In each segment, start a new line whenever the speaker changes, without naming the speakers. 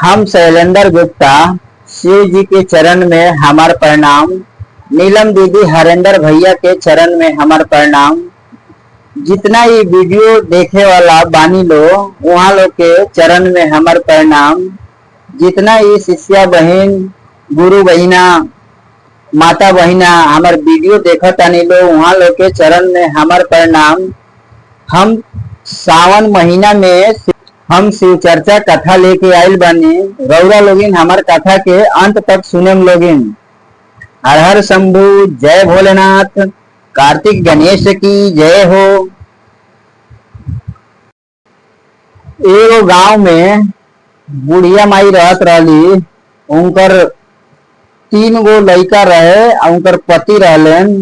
हम शैलेंद्र गुप्ता, शिव जी के चरण में हमार प्रणाम। नीलम दीदी, हरेंद्र भैया के चरण में हमार प्रणाम। जितना ये वीडियो देखे वाला बानी लो वहाँ लोग के चरण में हमार प्रणाम। जितना ये शिष्या बहन, गुरु बहिना, माता बहिना हमार वीडियो देखा तानी लो वहाँ लोग के चरण में हमार प्रणाम। हम सावन महीना में हम शिव चर्चा कथा लेके आयल बानी। रौरा लोगिन हमार कथा के अंत तक सुनेम लोगिन। हर हर शंभु, जय भोलेनाथ, कार्तिक गणेश की जय हो। एगो गांव में बुढ़िया माई रहत रहली। उनकर 3 गो लड़का रहे। उनकर पति रहलन।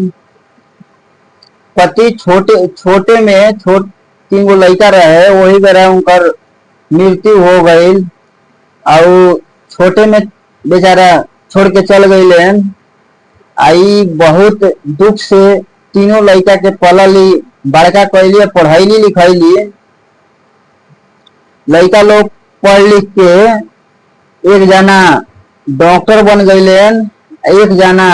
पति छोटे छोटे में 3 गो लड़का रहे, वही बेरा उनकर मृत्यु हो गई। और छोटे में बेचारा छोड़ के चल गईलेन। आई बहुत दुख से तीनों लड़का के पलली, बड़का कैली, पढ़ैली लिखैली। लड़का लोग पढ़ लिख के एक जना डॉक्टर बन गईलेन, एक जना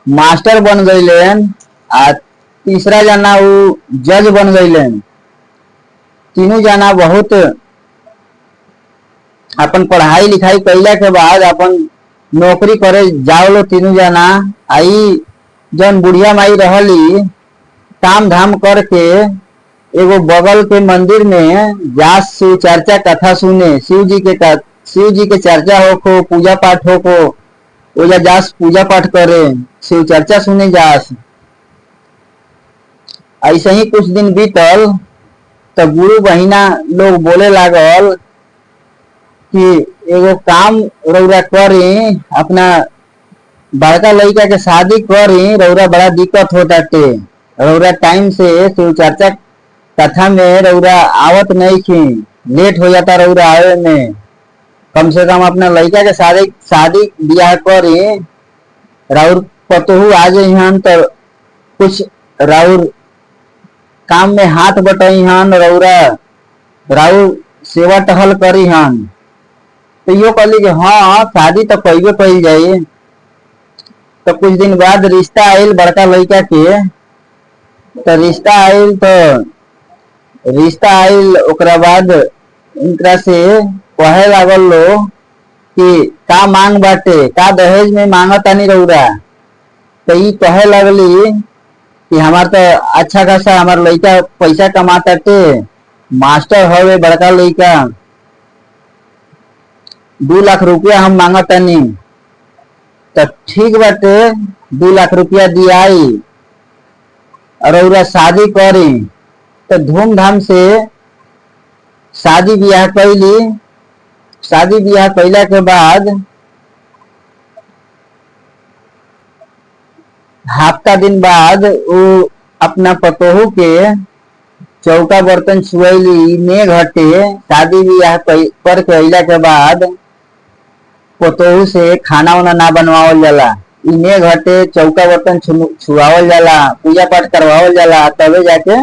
मास्टर बन गईलेन, आ तीसरा जना वो जज बन गईलेन। तीनों जना बहुत अपन पढ़ाई लिखाई कैला के बाद अपन नौकरी करे जाओ लो। तीनों जना आई जन बुढ़िया माई रहली, काम धाम करके एगो बगल के मंदिर में जा शिव चर्चा कथा सुने। शिव जी के चर्चा होको, पूजा पाठ होको, ओजा जास पूजा पाठ करे, शिव चर्चा सुने जास। ऐसे ही कुछ दिन बीतल तो गुरु बहिना लोग बोले लागल कि एगो काम रौरा करी, अपना बड़का लड़का के शादी करी, रौरा बड़ा दिक्कत होता टे। रौरा टाइम से शिव चर्चा कथा में रौरा आवत नहीं थी, लेट हो जाता रौरा आवे में। कम से कम अपना लड़का के शादी ब्याह करी, राउर पतोहू आ जाइहन तो कुछ राउर काम में हाथ बटाई हन, रौरा राउर सेवा टहल करी हन। तो यो कहली कि हाँ शादी तो कैबे कैल जाई। तो कुछ दिन बाद रिश्ता आयल बड़का लड़का के। तो रिश्ता आयल ओकरा बाद इनकरा से कहे लागल लो कि का मांग बाटे, का दहेज में मांगतानी रौरा। तो ई कहे लगली कि हमार तो अच्छा खासा हमार लड़का पैसा कमाता टे, मास्टर हवे बड़का लड़का, 2 लाख रुपया हम मांगतानी। तो ठीक बाटे, 2 लाख रुपया दियाई और शादी करी। तो धूमधाम से शादी ब्याह कैली। शादी ब्याह कैला के बाद हफ्ता दिन बाद वो अपना पतोहू के चौका बर्तन छुएली, मेघ हटे। शादी ब्याह करके अइला के बाद पतोहू से खाना वाना ना बनवावल जाला। मेघ हटे, चौका बर्तन छुआवल जाला, पूजा पाठ करवावल जाला, तबे जाके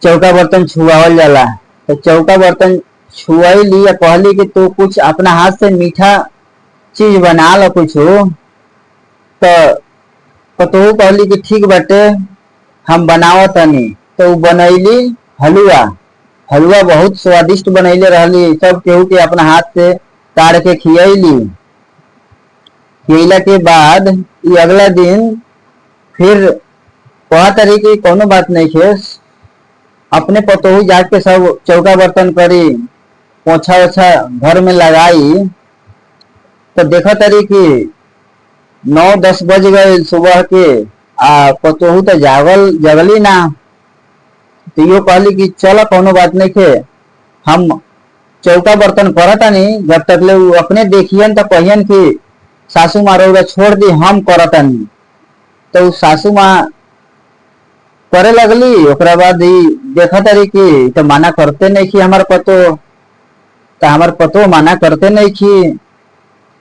चौका बर्तन छुआवल जाला। तो चौका बर्तन छुआली, कहली कि तू कुछ अपना हाथ से मीठा चीज बना लो कुछ। तो पतोहू कहली कि ठीक बाटे हम बनावतनी। तो बनैली हलवा। हलवा बहुत स्वादिष्ट बनैले रहली। सब केहू के अपना हाथ से काट के खियैली। खियला के बाद ये अगला दिन फिर कहा तरी की कोनो बात नहीं खे, अपने पतोहू जाके सब चौका बर्तन करी, पोछा ओछा घर में लगाई। तो देखा तरी की 9-10 बज गए सुबह के। पतोहू तो जगली ना। तो यो कहली कि चलो कोनो बात नहीं खे, हम चौका बर्तन करतानी, जब तक ले अपने देखियन तो कहियन कि सासू माँ रौरा छोड़ दी, हम करतानी। तो सासू माँ करे लगली। ओकरा बाद ही देखा तारी कि तो माना करते नहीं कि हमार पतो, तो हमार पतो माना करते नहीं कि।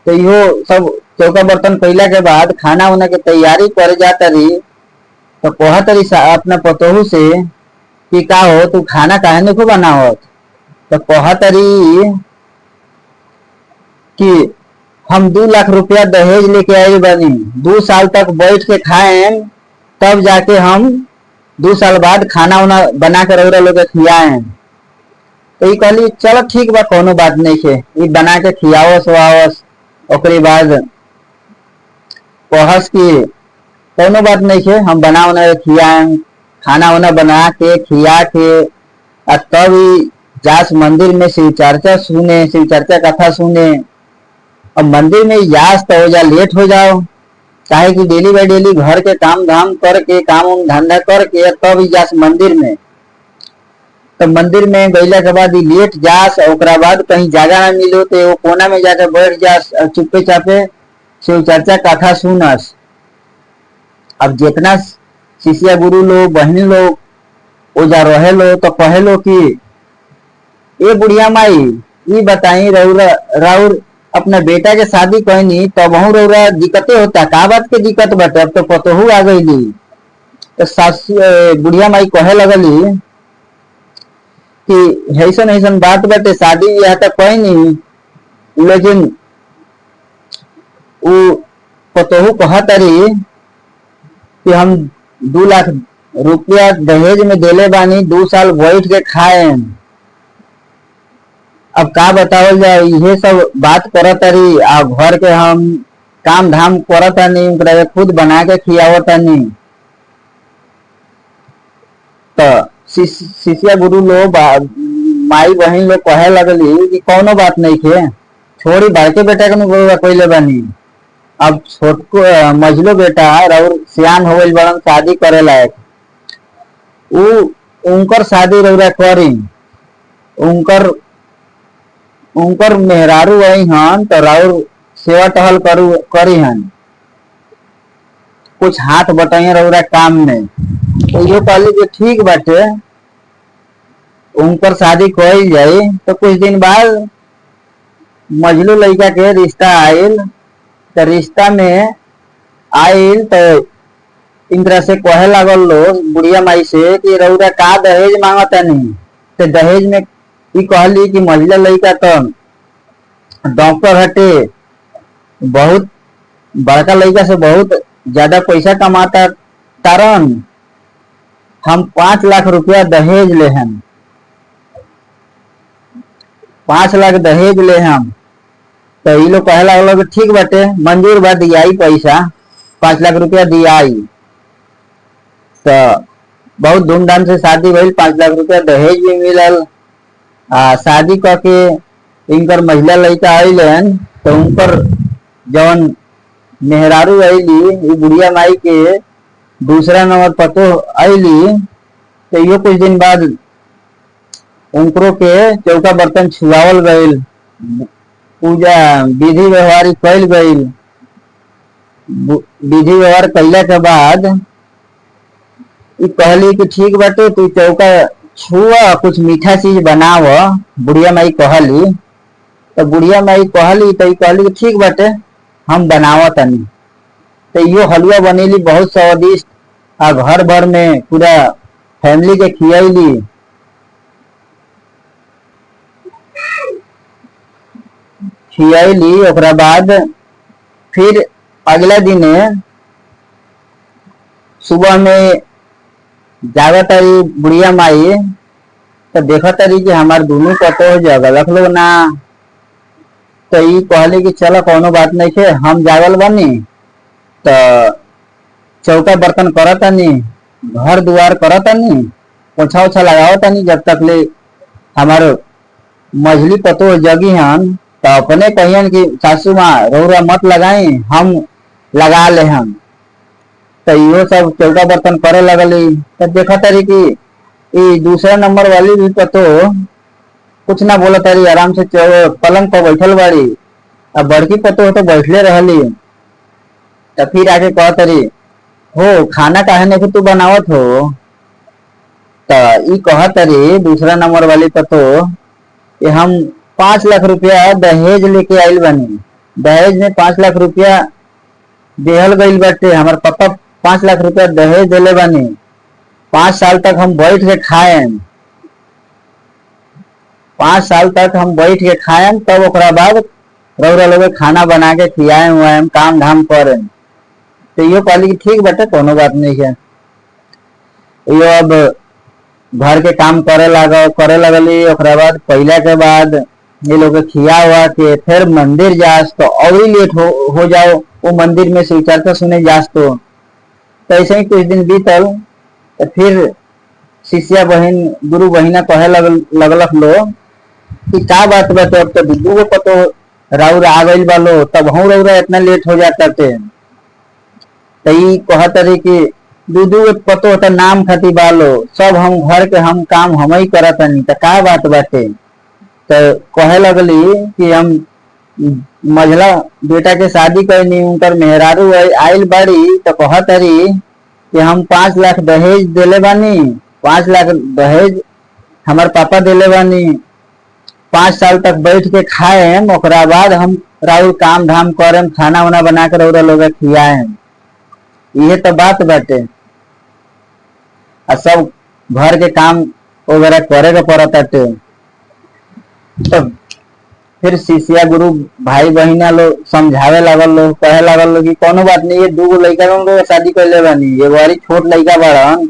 तो यो सब चौका बर्तन कैला के बाद खाना उना के तैयारी करे जाता रही। तो कहा तरी अपना पतोहू से कि का हो तू खाना काहे नहीं को बनावत। तो कहा तरी कि हम 2 लाख रुपया दहेज लेके आए बनी, 2 साल तक बैठ के खाए, तब जाके हम 2 साल बाद खाना वाना बना के रौरा लोग के खियाए। तो ये कहली चलो ठीक बा, कोनो बात नहीं है, ये बना के खियावस वावस। ओकरी बाद कहस कि कोनो बात नहीं है, हम बना उना के खियाए, खाना वाना बना के खिया के तब जास मंदिर में शिव चर्चा सुने, शिव चर्चा कथा सुने। अब मंदिर में यास तो हो जा लेट हो जाओ, चाहे कि डेली बाई डेली घर के काम धाम करके, काम धंधा करके तब जास मंदिर में। तो मंदिर में गईला के बाद लेट जास, ओकरा बाद कहीं जगह ना मिलो तो वो कोना में जाकर बैठ जास, चुप्पे चापे शिव चर्चा कथा सुनस। अब जितना शिष्य गुरु लोग बहन लोग ओजा रहे लो तो कहे लो कि ए बुढ़िया माई ये बताई राउर अपना बेटा के शादी कहनी तब हूँ रौरा दिक्कतें होता, का बात के दिक्कत बाटे, अब तो पतोहू आ गई। तो सास बुढ़िया माई कहे लगली कि ऐसन ऐसन बात बाटे, शादी यह तक कही नहीं, लेकिन वो पतोहू कहा तारी कि हम 2 लाख रुपया दहेज में देले बानी, 2 साल बैठ के खाए। अब का बतावल जाए, ये सब बात करत तारी आ घर के हम काम धाम करत तानी, उनकरा खुद बना के खियावत तानी। तो शिष्य गुरु लोग माई बहन लोग कहे लगली कि कोनो बात नहीं है, छोड़ी बड़के बेटा के कोई बानी, अब छोटको मझलो बेटा और सियान हो गई बड़न, शादी करे लायक, उनकर शादी रौरा करी, उनकर उनकर मेहरारू आई हन तो राउर सेवा टहल करी हन, कुछ हाथ बटाइए रौरा काम में। तो ये कहली कि ठीक बाटे, उनकर शादी कही जाए। तो कुछ दिन बाद मजलू लड़का के रिश्ता आयल, तो रिश्ता में आयल तो इंद्रा से कहे लागल लोग बुढ़िया माई से कि रौरा का दहेज मांगता नहीं। तो दहेज में ई कहली कि महिला लड़का तो डॉक्टर हटे, बहुत बड़का लड़का से बहुत ज्यादा पैसा कमाता तारन, हम 5 लाख रुपया दहेज ले हम, 5 लाख दहेज ले हम। तो ये लोग कहे लगल ठीक बाटे, मंजूर बा, दियाई पैसा, 5 लाख रुपया दियाई। तो बहुत धूमधाम से शादी भइल, 5 लाख रुपया दहेज भी मिलल। शादी करके इनकर महिला लड़का आइलन तो उनकर जवन मेहरारू आईली बुढ़िया माई के दूसरा नंबर पतो आईली। तो यो कुछ दिन बाद उनको के चौका बर्तन छुआवल गईल, पूजा विधि व्यवहार कैल गईल। विधि व्यवहार कैला के बाद कहली कि ठीक बाटे, तू चौका छुआ, कुछ मीठा चीज बनाव, बुढ़िया माई कहली। तो बुढ़िया माई कहली तो कहली कि ठीक बाटे, हम बनाव तनी। तो यो हलवा बनेली बहुत स्वादिष्ट, आ घर भर में पूरा फैमिली के खियली। ओकरा बाद फिर अगला दिन सुबह में जागत तारी बुढ़िया माई, तो देखा तारी कि हमार दोनों पतो जगलक लोग ना। तो ये कहले कि चलो कोनो बात नहीं है, हम जागल बनी तो चौका बर्तन करतानी, घर दुआर करतानी, पोछा ओछा लगावतानी, जब तक ले हमार मझली पतो जगी हन। तो अपने कहियन कि सासू माँ रौरा मत लगाई, हम लगा ले हम। तो यो सब चौका बर्तन करे लगली। तब देखा तारी कि दूसरा नंबर वाली भी पतो कुछ ना बोला तारी, आराम से पलंग पर बैठल बाड़ी। अब बड़की पतो तो बैठले रहली। तो फिर आके कह तारी, हो खाना काहे नहीं तू बनावत हो। तो ई कह तारी दूसरा नंबर वाली पतो कि हम 5 लाख रुपया दहेज लेके आइल बनी, दहेज में 5 लाख रुपया देहल गईल बाटे, हमार पापा 5 लाख रुपया दहेज देले बानी, 5 साल तक हम बैठ के खाएम, 5 साल तक हम बैठ के खाएम, तब ओकरा बाद रउरा लोग खाना बना के खियाए हुआ हम काम धाम करे। तो यो कहली कि ठीक बेटा कोनो बात नहीं है। यो अब घर के काम करे लगली। ओकरा बाद पहला के बाद ये लोग खिया हुआ के फिर मंदिर जास तो और ही लेट हो जाओ वो मंदिर में से चर्चा सुने जास तो ऐसे ही कुछ दिन बीतल। तो फिर शिष्या बहन गुरु बहिना कहे लगलक लो कि का बात बात अब तो दूगो पतो राउर आ गइल बा लो तब हम रउरा इतना लेट हो जाता थे। तो कहत रही कि दूधू पतो तो नाम खाती बालो सब हम घर के हम काम हम ही करत नहीं तो का बात बाटे। तो कहे लगली कि हम मझला बेटा के शादी करनी उनकर मेहरारू आइल बाड़ी तो कहत रही कि हम 5 लाख दहेज देले बानी। 5 लाख दहेज हमार पापा देले बानी। 5 साल तक बैठ के खाए ओकरा बाद हम राउर काम धाम करे खाना वाना बना कर रउरा लोग खियाए। ये तो बात बाटे सब घर के काम वगैरह करे के पड़ताटे। तो फिर शिष्या गुरु भाई बहिना लोग समझावे लागल लोग कहे लागल लोग कि कोनो बात नहीं ये दूगो लड़का लोग शादी कर ले बानी एगो और छोट लड़का बड़न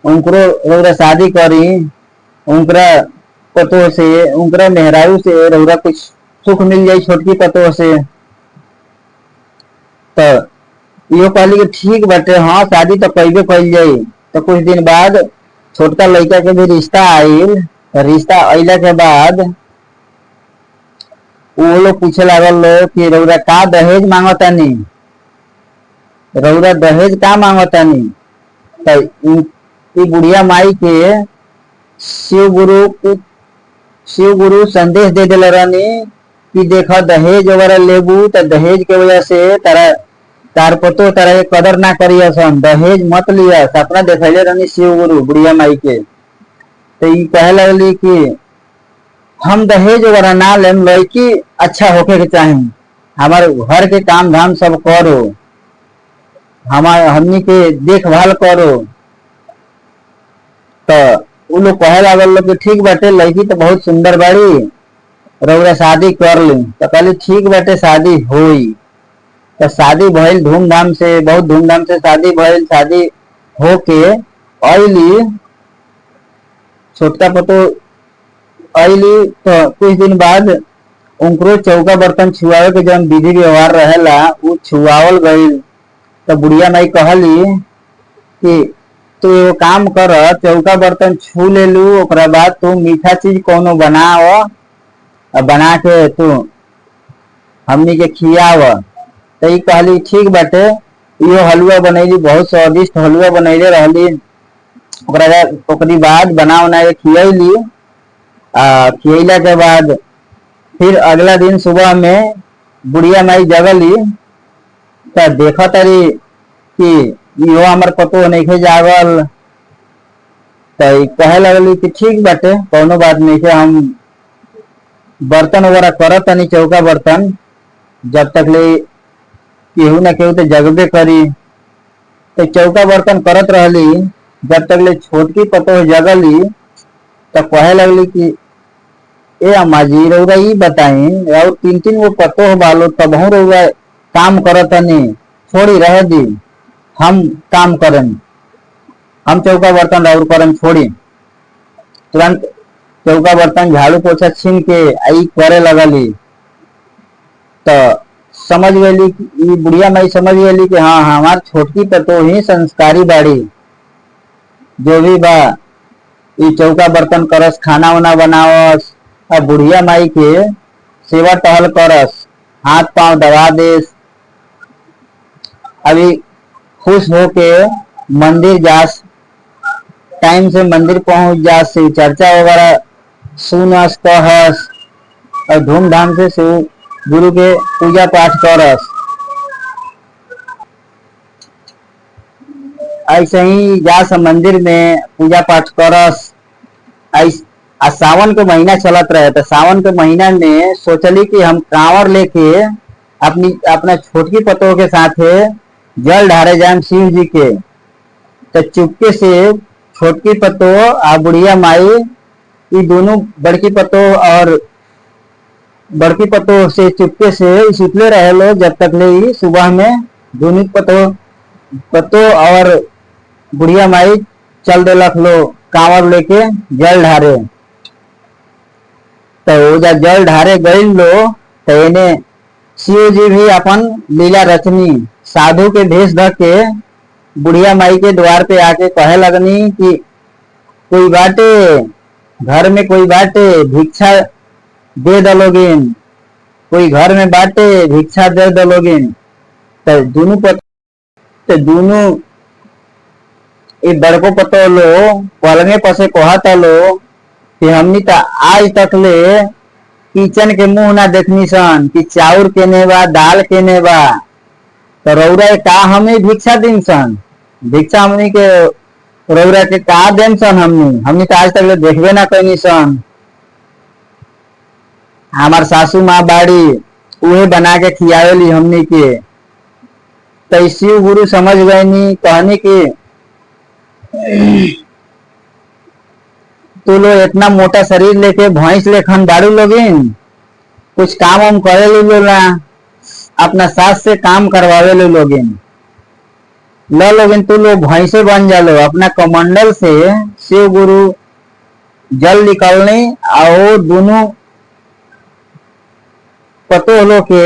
उनको शादी करी उनकरा पतो से उनकरा मेहरारू से रउरा कुछ सुख मिल जाये छोटकी पतो से। तो यो कहली कि ठीक बाटे हाँ शादी तो कैबे कइल जाई। तो कुछ दिन बाद छोटका लड़का के भी रिश्ता आइल। रिश्ता अइला के बाद वो लोग पूछे लागल लो कि रउरा का दहेज मांगतानी रउरा दहेज का मांगतानी। तो बुढ़िया माई के शिव गुरु संदेश दे दिले रहनी कि देखो दहेज वगैरह लेबू तो दहेज के वजह से तार पतो तारा कदर ना करिए सन दहेज मत लिया सपना देखले रहनी शिव गुरु बुढ़िया माई के। तो कहे लगली कि हम दहेज वगैरह ना लेम लड़की अच्छा होके के चाहे हमारे घर के काम धाम सब करो हमनी के देखभाल करो। तो वो लोग कहे लागल लोग कि ठीक बाटे लड़की तो बहुत सुंदर बाड़ी रउरा शादी कर ली। तो कहली ठीक बाटे शादी होई। तो शादी भइल धूमधाम से बहुत धूमधाम से शादी भइल। शादी होके अइली छोटका पतो अइली। तो कुछ दिन बाद उनको चौका बर्तन छुआवे के जब विधि व्यवहार रहेला वो छुआवल गइल। तो बुढ़िया माई कहली कि तू एगो काम कर चौका बर्तन छू ले लू ओकरा बाद तू मीठा चीज कोनो बनाओ बना के तू हमनी के खियाव। तो कहली ठीक बाटे। यो हलवा बनैली बहुत स्वादिष्ट हलवा बनैले रहली। ओकरी बाद बना उना के खियली। खियला के बाद फिर अगला दिन सुबह में बुढ़िया माई जगली तो देखा तारी कि यो हमार पतो नहीं जागल। तो कहे लगली कि ठीक बाटे कोनो बात नहीं है हम बर्तन वगैरह करत तनी चौका बर्तन जब तक ले केहू ना केहू तो जगबे करी। तो चौका बर्तन करत रहली जब तक ले छोटकी पतो जगली। तो कहे लगली कि ए अम्मा जी रउरा बताई और 3-3 गो पतो बालो तब हम रउरा काम करत नहीं छोड़ी रह दी हम काम करन हम चौका बर्तन राउर करन छोड़ी। तुरंत चौका बर्तन झाड़ू पोछा छीन के आई करे लगली। तो समझ गई बुढ़िया माई समझ गई कि हाँ हमार छोटकी पतो ही संस्कारी बाड़ी जो भी बा चौका बर्तन करस खाना वाना बनावस और बुढ़िया माई के सेवा टहल करस हाथ पांव दबा देस। अभी खुश होके मंदिर जास टाइम से मंदिर पहुंच जास शिव चर्चा वगैरह सुनस कहस और धूमधाम से शिव गुरु के पूजा पाठ करस। ऐसे ही जास मंदिर में पूजा पाठ करस। सावन के महीना चलत रहे तो सावन के महीना में सोचली कि हम कांवर लेके अपना छोटकी पतों के साथ जल ढारे जाए शिव जी के। तो चुपके से छोटकी पतो आ बुढ़िया माई ये दोनों बड़की पतो और बड़की पतो से चुपके से सुतले रहे लो जब तक ले सुबह में दोनों पतो पतो और बुढ़िया माई चल देलक लो कांवर लेके जल ढारे। तो जा जल ढारे गई लो तो इन्हें शिव जी भी अपन लीला रचनी साधु के भेष धर के बुढ़िया माई के द्वार पे आके कहे लगनी कि कोई बाटे घर में कोई बाटे भिक्षा दे दलोगिन, कोई घर में बाटे भिक्षा दे दलोगिन। तो दोनों ये बड़को पतो लो पलंगे पसे कहता लो कि हमनी तो आज तक ले किचन के मुंह ना देखनी सन कि चाउर केने बा दाल केने बा। तो रौरा का हमें भिक्षा दिन सन, भिक्षा हमनी के रौरा के का देन सन, हमनी तो आज तक ले देखबे ना कहीं सन। हमार सासू माँ बाड़ी उहे बना के खियावेली हमनी के। तो शिव गुरु समझ गए नी कहनी कि तू लोग इतना मोटा शरीर लेके भैंस लेखन दारू लोगिन, कुछ काम हम करे लो ना, अपना सास से काम करवावे लो लोगिन। लो लोगिन तू लोग भैंसे बन जा लो। अपना कमंडल से शिव गुरु जल निकलने और दोनों पतो लो के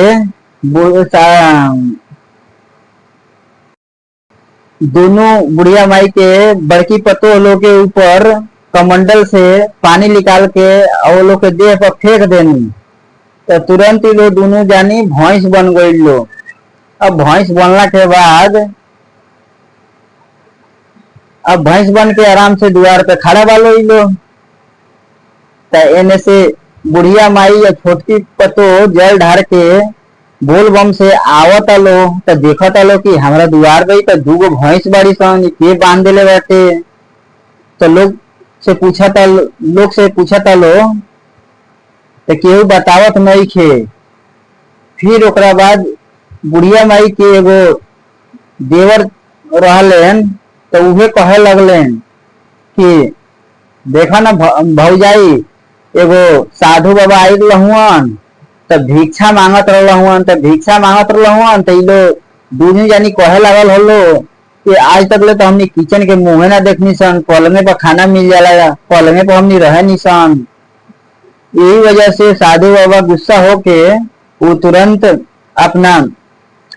दोनों बुढ़िया माई के बड़की पतो लो के ऊपर कमंडल से पानी निकाल के और लोग के देह पर फेंक देनी। तो तुरंत ही लोग दोनों जानी भैंस बन गई लो। अब भैंस बनला के बाद अब भैंस बन के आराम से द्वार पे खड़ा वालो लो। तो एने से बुढ़िया माई या छोटकी पतो जल ढार के बोल बम से आवत लो। तो देखता लो कि हमारा द्वार गई तो दूगो भैंस बड़ी सन के बांध देले बैठे। तो लोग से पूछता लो तो केहू बतावत नहीं खे। फिर ओकरा बाद बुढ़िया माई के एगो देवर रहलेन तो उहे कहे लगलेन कि देखा ना भौजाई एगो साधु बाबा आई लहुअन तो भिक्षा मांगत रहलहुअन। तो भिक्षा मांगत रहलहुअन तो लो दूनी जानी कहे लगल हलो कि आज तक ले तो हमनी किचन के मुंह ना देखनी सन, पलंगे पर खाना मिल जाला, पलंगे पर हमनी रहे नहीं सन। यही वजह से साधु बाबा गुस्सा होके वो तुरंत अपना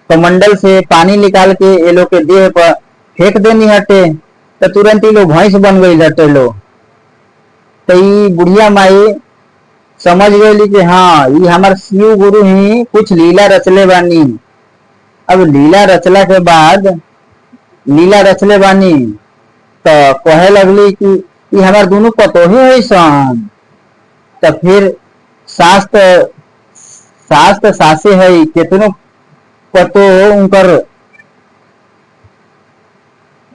कमंडल से पानी निकाल के ये लोग के देह पर फेंक देनी हटे। तो तुरंत ही लोग भैंस बन गई हटे लो। तो ये बुढ़िया माई समझ गई कि हाँ ये हमार शिव गुरु ही कुछ लीला रचले बानी। अब लीला रचला के बाद लीला रचले बानी तो कहे लगली कि ये हमार दोनों पतो ही है सन। तो फिर शास्त्र सासे है कितनो पतो उनकर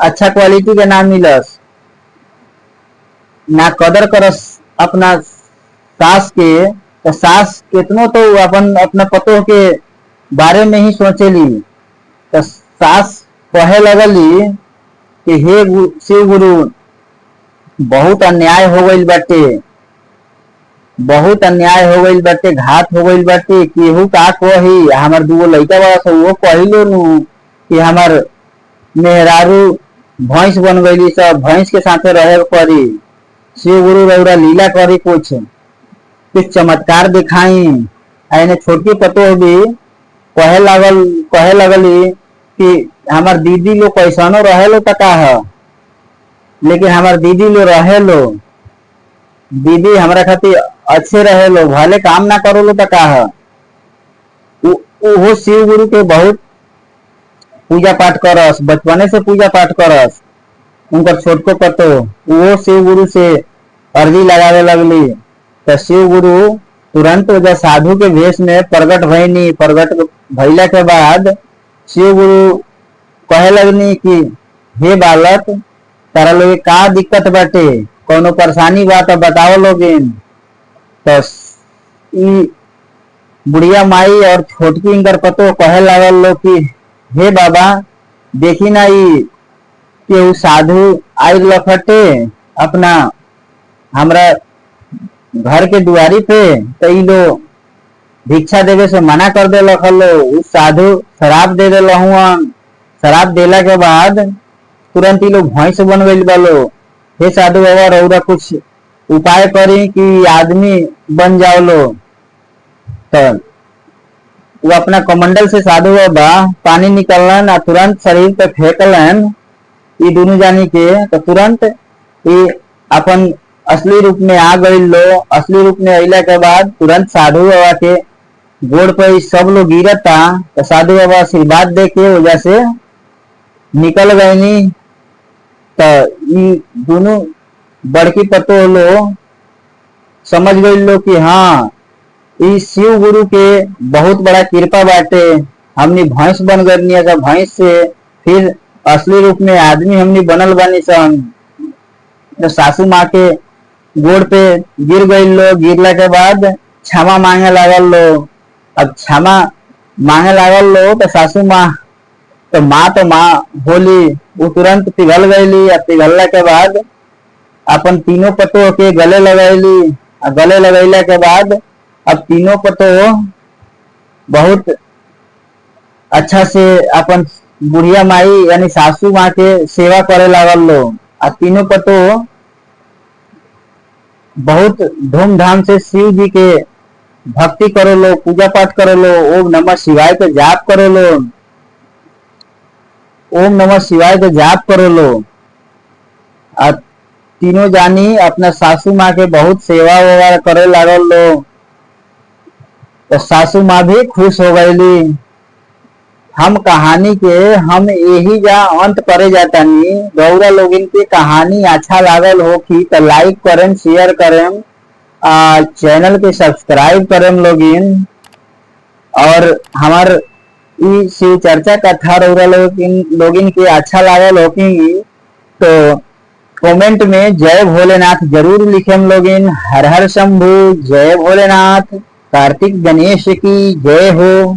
अच्छा क्वालिटी के नाम मिलस ना कदर करस अपना सास के। तो सास कितनो तो अपन अपना पतो के बारे में ही सोचेली। तो सास कहे लगली कि हे शिव गुरु बहुत अन्याय हो गई बाटे, बहुत अन्याय हो गई बाटे, घात हो गई बाटे। केहू का कही हमार दूगो लड़का बड़ा सा वो कहिलो नु कि हमार मेहरारू भैंस बन गई, सब भैंस के साथे रहे पड़ी। शिव गुरु रौरा लीला करी कुछ चमत्कार दिखाई। आने छोटकी पतो भी कहे लगली कि हमार दीदी लोग कैसनो रहे लो तका है, लेकिन हमार दीदी लोग रहे लो, दीदी हमारा खातिर अच्छे रहे लो, भले काम ना करो लो तका है। वो शिव गुरु के बहुत पूजा पाठ करस, बचपने से पूजा पाठ करस। उनका छोटको पतो वो शिव गुरु से अर्जी लगावे लगली। तो शिव गुरु तुरंत जब साधु के भेष में प्रगट भईनी। प्रगट भइला के बाद शिव गुरु कहे लगनी कि हे बालक तारा लोग का दिक्कत बाटे, कोनो परेशानी बा तो बताओ लोगिन। तो बुढ़िया माई और छोटकी इंकर पतो कहे लगल लो कि हे बाबा देखी ना कि साधु आई लखटे अपना हमरा घर के दुआरी पे। तो लो भिक्षा देवे से मना कर दे लो। उस साधु शराब दे दिल हुआ। शराब देला के बाद तुरंत ही लोग भैंस बन गई बालो। हे साधु बाबा रउरा कुछ उपाय करी कि आदमी बन जाओ लो। तो वो अपना कमंडल से साधु बाबा पानी निकलन और तुरंत शरीर पे फेंकलन ये दोनों जानी के। तो तुरंत ये अपन असली रूप में आ गई लो। असली रूप में अला के बाद तुरंत साधु बाबा के गोड़ पे सब लोग गिरता। तो साधु बाबा आशीर्वाद दे के वजह से निकल गए नी। तो ये दोनों बड़की पतो लो समझ गई लो कि हाँ इस शिव गुरु के बहुत बड़ा कृपा बाटे। हमनी भैंस बन गई तो भैंस से फिर असली रूप में आदमी हमनी बनल बानी सन। तो सासू माँ के गोड़ पे गिर गई लो। गिरला के बाद क्षमा मांगे लागल लो। अब क्षमा मांगे लागल लो तो सासू माँ तो माँ होली वो तुरंत पिघल गईली। अब पिघलला के बाद अपन तीनों पतो के गले लगैली। गले लगैला के बाद अब तीनों पतो बहुत अच्छा से अपन बुढ़िया माई यानी सासू माँ के सेवा करे लागल लो। अब तीनों पतो बहुत धूमधाम से शिव जी के भक्ति करो लो, पूजा पाठ करो लो, ओम नमः शिवाय के जाप करो लो। ओम नमः शिवाय के जाप करो लो। अब तीनों जानी अपना सासू माँ के बहुत सेवा वगैरह करे लागल लो। तो सासू माँ भी खुश हो गईली। हम कहानी के हम यही जा अंत करे जाता नहीं। गौरा लोगिन के कहानी अच्छा लागल हो कि तो लाइक करें, शेयर करें, चैनल के सब्सक्राइब करें लोगिन। और हमार शिव चर्चा कथा रउरा लोगिन के अच्छा लागल हो कि तो कमेंट में जय भोलेनाथ जरूर लिखें लोगिन। हर हर शंभु, जय भोलेनाथ, कार्तिक गणेश की जय हो।